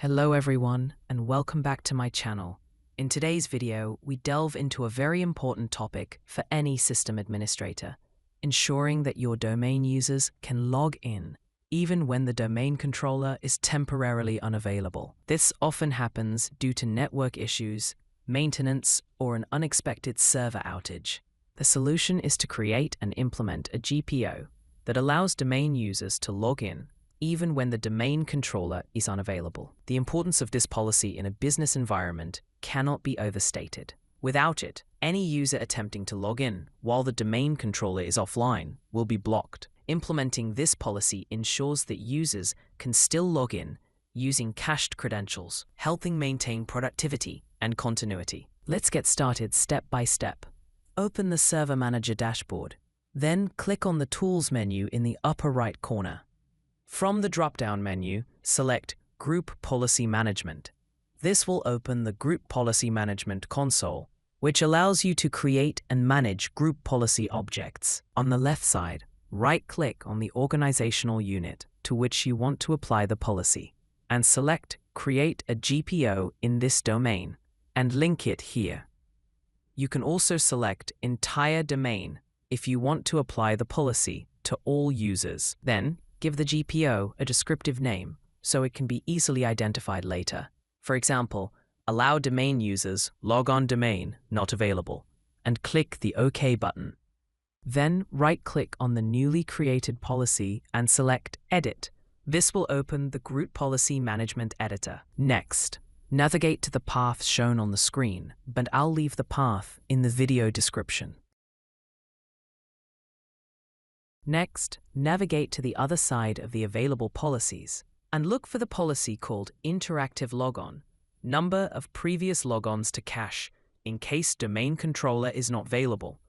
Hello everyone, and welcome back to my channel. In today's video, we delve into a very important topic for any system administrator, ensuring that your domain users can log in, even when the domain controller is temporarily unavailable. This often happens due to network issues, maintenance, or an unexpected server outage. The solution is to create and implement a GPO that allows domain users to log in even when the domain controller is unavailable. The importance of this policy in a business environment cannot be overstated. Without it, any user attempting to log in while the domain controller is offline will be blocked. Implementing this policy ensures that users can still log in using cached credentials, helping maintain productivity and continuity. Let's get started step by step. Open the Server Manager dashboard. Then click on the Tools menu in the upper right corner. From the drop-down menu, select Group Policy Management. This will open the Group Policy Management console, which allows you to create and manage group policy objects. On the left side, right-click on the organizational unit to which you want to apply the policy, and select Create a GPO in this domain, and link it here. You can also select Entire Domain if you want to apply the policy to all users. Then, give the GPO a descriptive name so it can be easily identified later. For example, allow domain users Logon domain not available, and click the OK button. Then right-click on the newly created policy and select Edit. This will open the Group Policy Management Editor. Next, navigate to the path shown on the screen, but I'll leave the path in the video description. Next, navigate to the other side of the available policies and look for the policy called Interactive Logon, number of previous logons to cache in case domain controller is not available,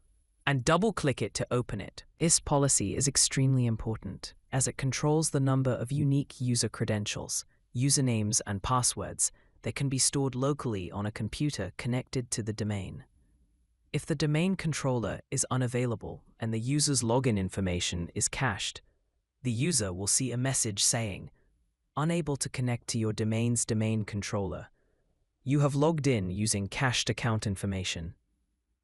and double-click it to open it. This policy is extremely important as it controls the number of unique user credentials, usernames, and passwords that can be stored locally on a computer connected to the domain. If the domain controller is unavailable and the user's login information is cached, the user will see a message saying, "Unable to connect to your domain's domain controller. You have logged in using cached account information."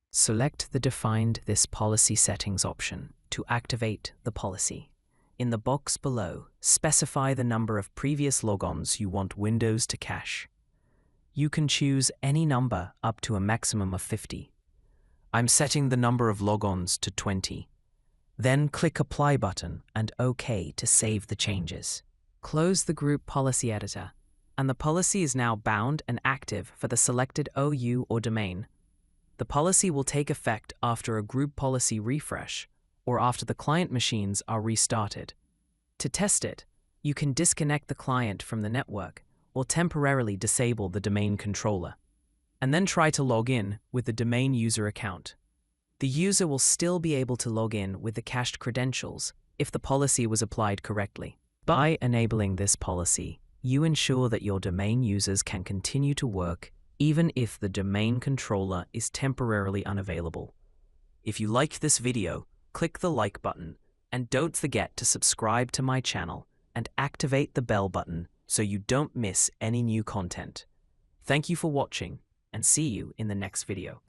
Select the Defined this policy settings option to activate the policy. In the box below, specify the number of previous logons you want Windows to cache. You can choose any number up to a maximum of 50. I'm setting the number of logons to 20. Then click Apply button and OK to save the changes. Close the Group Policy Editor, and the policy is now bound and active for the selected OU or domain. The policy will take effect after a group policy refresh or after the client machines are restarted. To test it, you can disconnect the client from the network or temporarily disable the domain controller, and then try to log in with the domain user account. The user will still be able to log in with the cached credentials if the policy was applied correctly. By enabling this policy, you ensure that your domain users can continue to work even if the domain controller is temporarily unavailable. If you liked this video, click the like button, and don't forget to subscribe to my channel and activate the bell button so you don't miss any new content. Thank you for watching, and see you in the next video.